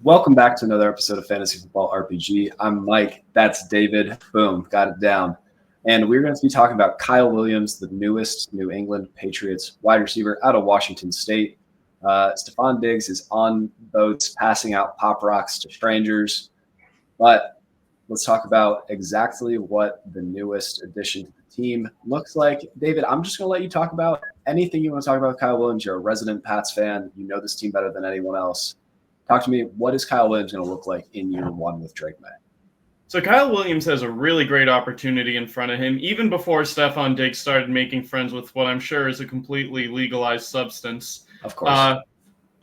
Welcome back to another episode of Fantasy Football RPG. I'm Mike. That's David. Boom, got it down. And we're going to be talking about Kyle Williams, the newest New England Patriots wide receiver out of Washington State. Stephon Diggs is on boats, passing out pop rocks to strangers. But let's talk about exactly what the newest addition to the team looks like. David, I'm just going to let you talk about anything you want to talk about with Kyle Williams. You're a resident Pats fan. You know this team better than anyone else. Talk to me. What is Kyle Williams going to look like in year one with Drake May? So Kyle Williams has a really great opportunity in front of him, even before Stephon Diggs started making friends with what I'm sure is a completely legalized substance. Of course.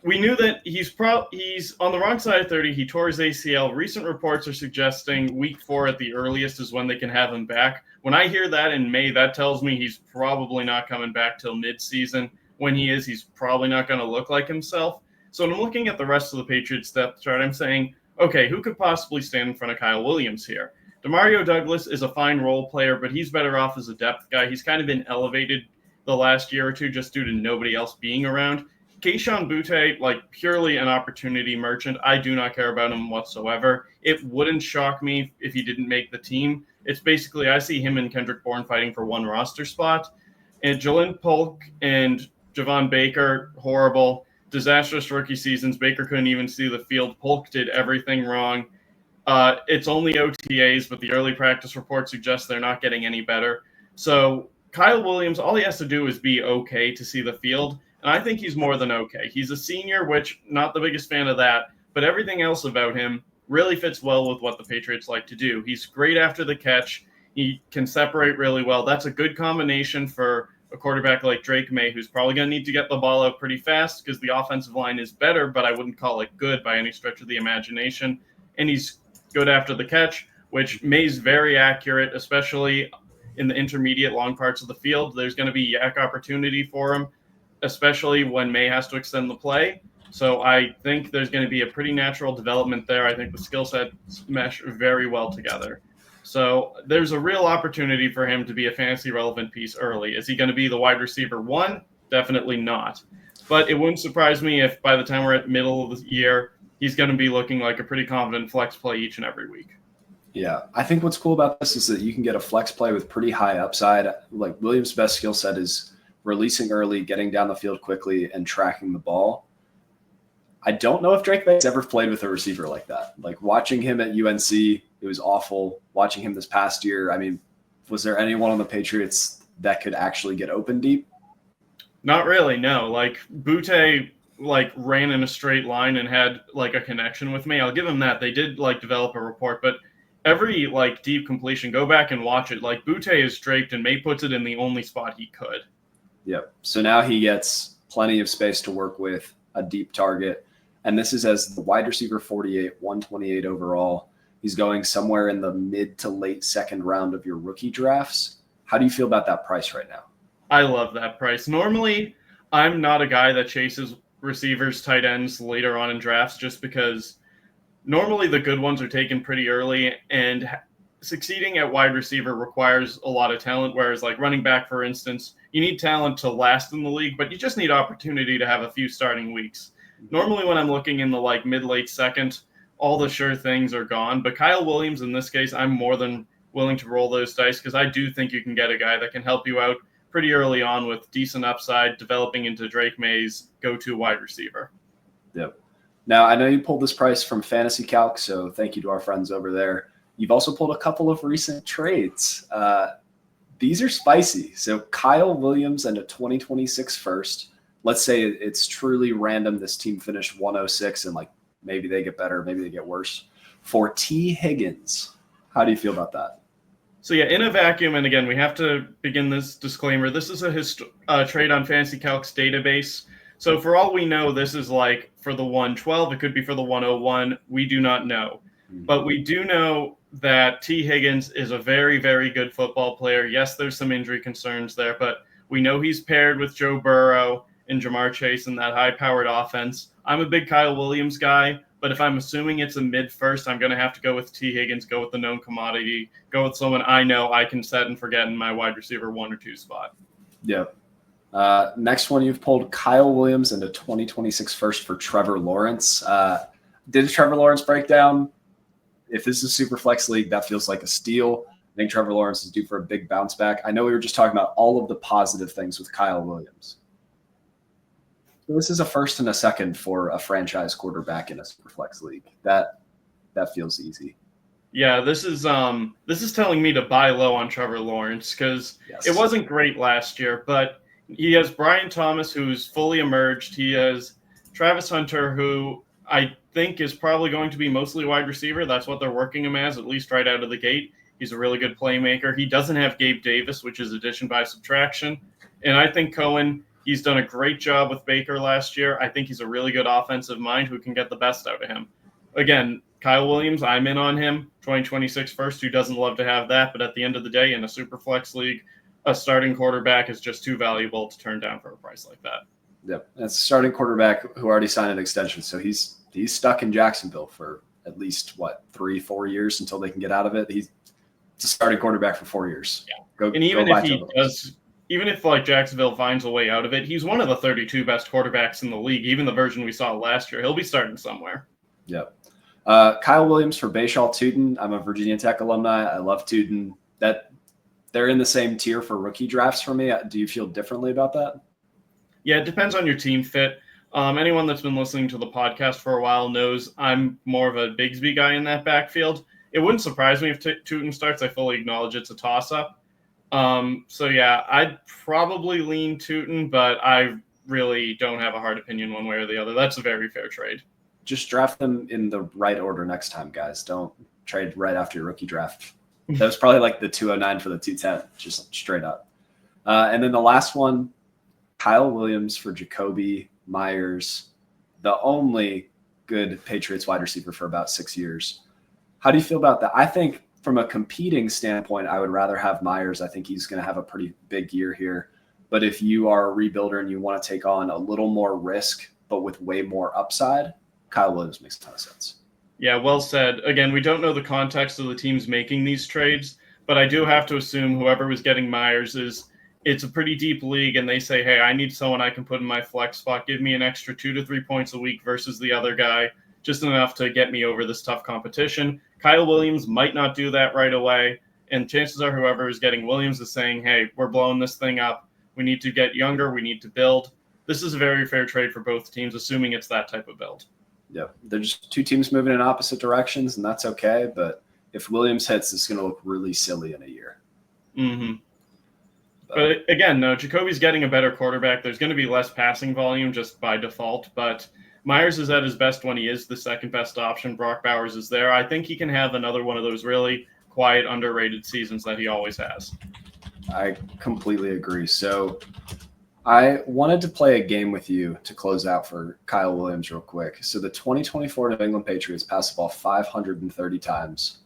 We knew that he's on the wrong side of 30. He tore his ACL. Recent reports are suggesting week 4 at the earliest is when they can have him back. When I hear that in May, that tells me he's probably not coming back till midseason. When he is, he's probably not going to look like himself. So when I'm looking at the rest of the Patriots depth chart, I'm saying, okay, who could possibly stand in front of Kyle Williams here? Demario Douglas is a fine role player, but he's better off as a depth guy. He's kind of been elevated the last year or two just due to nobody else being around. Kayshon Boutte, purely an opportunity merchant. I do not care about him whatsoever. It wouldn't shock me if he didn't make the team. It's basically, I see him and Kendrick Bourne fighting for one roster spot. And Jalen Polk and Javon Baker, horrible. Disastrous rookie seasons. Baker couldn't even see the field. Polk did everything wrong. It's only OTAs, but the early practice report suggests they're not getting any better. So Kyle Williams, all he has to do is be okay to see the field. And I think he's more than okay. He's a senior, which not the biggest fan of that, but everything else about him really fits well with what the Patriots like to do. He's great after the catch. He can separate really well. That's a good combination for a quarterback like Drake May, who's probably going to need to get the ball out pretty fast because the offensive line is better, but I wouldn't call it good by any stretch of the imagination. And he's good after the catch, which May's very accurate, especially in the intermediate long parts of the field. There's going to be yak opportunity for him, especially when May has to extend the play. So I think there's going to be a pretty natural development there. I think the skill sets mesh very well together. So there's a real opportunity for him to be a fantasy relevant piece early. Is he going to be the wide receiver 1? Definitely not. But it wouldn't surprise me if by the time we're at middle of the year, he's going to be looking like a pretty confident flex play each and every week. Yeah, I think what's cool about this is that you can get a flex play with pretty high upside. Like Williams' best skill set is releasing early, getting down the field quickly, and tracking the ball. I don't know if Drake May's ever played with a receiver like that. Like watching him at UNC, it was awful. Watching him this past year, I mean, was there anyone on the Patriots that could actually get open deep? Not really, no. Boutte ran in a straight line and had a connection with me. I'll give him that. They did develop a report, but every deep completion, go back and watch it. Boutte is draped and May puts it in the only spot he could. Yep. So now he gets plenty of space to work with, a deep target. And this is as the wide receiver 48, 128 overall. He's going somewhere in the mid to late second round of your rookie drafts. How do you feel about that price right now? I love that price. Normally, I'm not a guy that chases receivers, tight ends later on in drafts just because normally the good ones are taken pretty early, and succeeding at wide receiver requires a lot of talent, whereas running back, for instance, you need talent to last in the league, but you just need opportunity to have a few starting weeks. Normally when I'm looking in the mid-late second, all the sure things are gone. But Kyle Williams, in this case, I'm more than willing to roll those dice because I do think you can get a guy that can help you out pretty early on with decent upside, developing into Drake May's go-to wide receiver. Yep. Now, I know you pulled this price from Fantasy Calc, so thank you to our friends over there. You've also pulled a couple of recent trades. These are spicy. So Kyle Williams and a 2026 first. Let's say it's truly random. This team finished 106 and maybe they get better, maybe they get worse. For T. Higgins, how do you feel about that? So yeah, in a vacuum, and again, we have to begin this disclaimer. This is a trade on Fantasy Calc's database. So for all we know, this is for the 112. It could be for the 101. We do not know. But we do know that T. Higgins is a very, very good football player. Yes, there's some injury concerns there, but we know he's paired with Joe Burrow and Jamar Chase in that high-powered offense. I'm a big Kyle Williams guy, but if I'm assuming it's a mid-first, I'm going to have to go with T. Higgins, go with the known commodity, go with someone I know I can set and forget in my wide receiver 1 or 2 spot. Yep. Next one, you've pulled Kyle Williams and a 2026 first for Trevor Lawrence. did a Trevor Lawrence breakdown. If this is a super flex league, that feels like a steal. I think Trevor Lawrence is due for a big bounce back. I know we were just talking about all of the positive things with Kyle Williams. So this is a first and a second for a franchise quarterback in a super flex league. That feels easy. Yeah, this is telling me to buy low on Trevor Lawrence because It wasn't great last year, but he has Brian Thomas, who's fully emerged. He has Travis Hunter, who I think is probably going to be mostly wide receiver. That's what they're working him as, at least right out of the gate. He's a really good playmaker. He doesn't have Gabe Davis, which is addition by subtraction. And I think Cohen, he's done a great job with Baker last year. I think he's a really good offensive mind who can get the best out of him. Again, Kyle Williams, I'm in on him. 2026 first, who doesn't love to have that? But at the end of the day, in a super flex league, a starting quarterback is just too valuable to turn down for a price like that. Yep, that's a starting quarterback who already signed an extension. So he's stuck in Jacksonville for at least, 3-4 years until they can get out of it. He's a starting quarterback for 4 years. Yeah. Even if like Jacksonville finds a way out of it, he's one of the 32 best quarterbacks in the league. Even the version we saw last year, he'll be starting somewhere. Yep. Kyle Williams for Bashaw Tootin. I'm a Virginia Tech alumni. I love Tootin. That they're in the same tier for rookie drafts for me. Do you feel differently about that? Yeah, it depends on your team fit. Anyone that's been listening to the podcast for a while knows I'm more of a Bigsby guy in that backfield. It wouldn't surprise me if Tootin starts. I fully acknowledge it's a toss-up. So, yeah, I'd probably lean Tootin, but I really don't have a hard opinion one way or the other. That's a very fair trade. Just draft them in the right order next time, guys. Don't trade right after your rookie draft. That was probably like the 209 for the 210, just straight up. And then the last one, Kyle Williams for Jacoby Myers, the only good Patriots wide receiver for about 6 years. How do you feel about that? I think from a competing standpoint, I would rather have Myers. I think he's going to have a pretty big year here. But if you are a rebuilder and you want to take on a little more risk, but with way more upside, Kyle Williams makes a ton of sense. Yeah, well said. Again, we don't know the context of the teams making these trades, but I do have to assume whoever was getting Myers it's a pretty deep league, and they say, hey, I need someone I can put in my flex spot. Give me an extra 2 to 3 points a week versus the other guy, just enough to get me over this tough competition. Kyle Williams might not do that right away, and chances are whoever is getting Williams is saying, hey, we're blowing this thing up. We need to get younger. We need to build. This is a very fair trade for both teams, assuming it's that type of build. Yeah, they're just two teams moving in opposite directions, and that's okay. But if Williams hits, it's going to look really silly in a year. Mm-hmm. But again, no, Jacoby's getting a better quarterback. There's going to be less passing volume just by default. But Myers is at his best when he is the second best option. Brock Bowers is there. I think he can have another one of those really quiet, underrated seasons that he always has. I completely agree. So I wanted to play a game with you to close out for Kyle Williams real quick. So the 2024 New England Patriots passed the ball 530 times.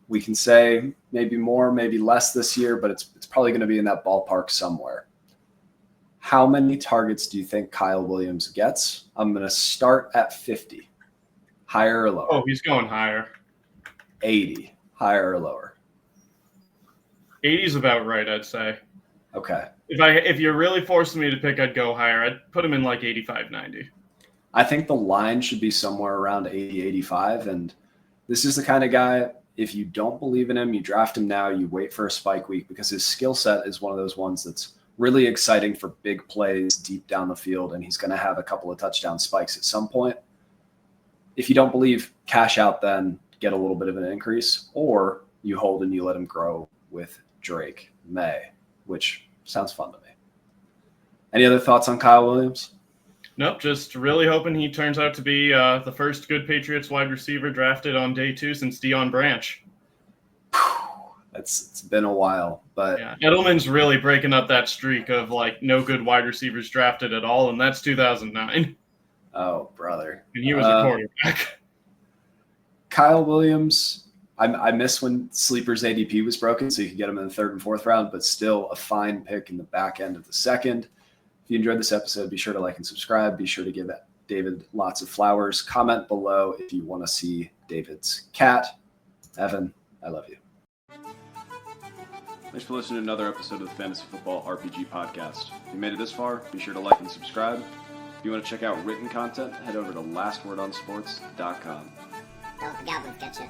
We can say maybe more, maybe less this year, but it's probably going to be in that ballpark somewhere. How many targets do you think Kyle Williams gets? I'm going to start at 50. Higher or lower? Oh, he's going higher. 80. Higher or lower? 80 is about right, I'd say. Okay. If you're really forcing me to pick, I'd go higher. I'd put him in like 85, 90. I think the line should be somewhere around 80, 85. And this is the kind of guy, if you don't believe in him, you draft him now, you wait for a spike week because his skill set is one of those ones that's really exciting for big plays deep down the field, and he's going to have a couple of touchdown spikes at some point. If you don't believe, cash out then, get a little bit of an increase, or you hold and you let him grow with Drake May, which sounds fun to me. Any other thoughts on Kyle Williams? Nope, just really hoping he turns out to be the first good Patriots wide receiver drafted on day 2 since Deion Branch. It's been a while, but yeah, Edelman's really breaking up that streak of like no good wide receivers drafted at all, and that's 2009. Oh, brother. And he was a quarterback. Kyle Williams, I miss when Sleeper's ADP was broken, so you could get him in the 3rd and 4th round, but still a fine pick in the back end of the 2nd. If you enjoyed this episode, be sure to like and subscribe. Be sure to give David lots of flowers. Comment below if you want to see David's cat. Evan, I love you. Thanks for listening to another episode of the Fantasy Football RPG Podcast. If you made it this far, be sure to like and subscribe. If you want to check out written content, head over to lastwordonsports.com. Don't let the Goblins get you.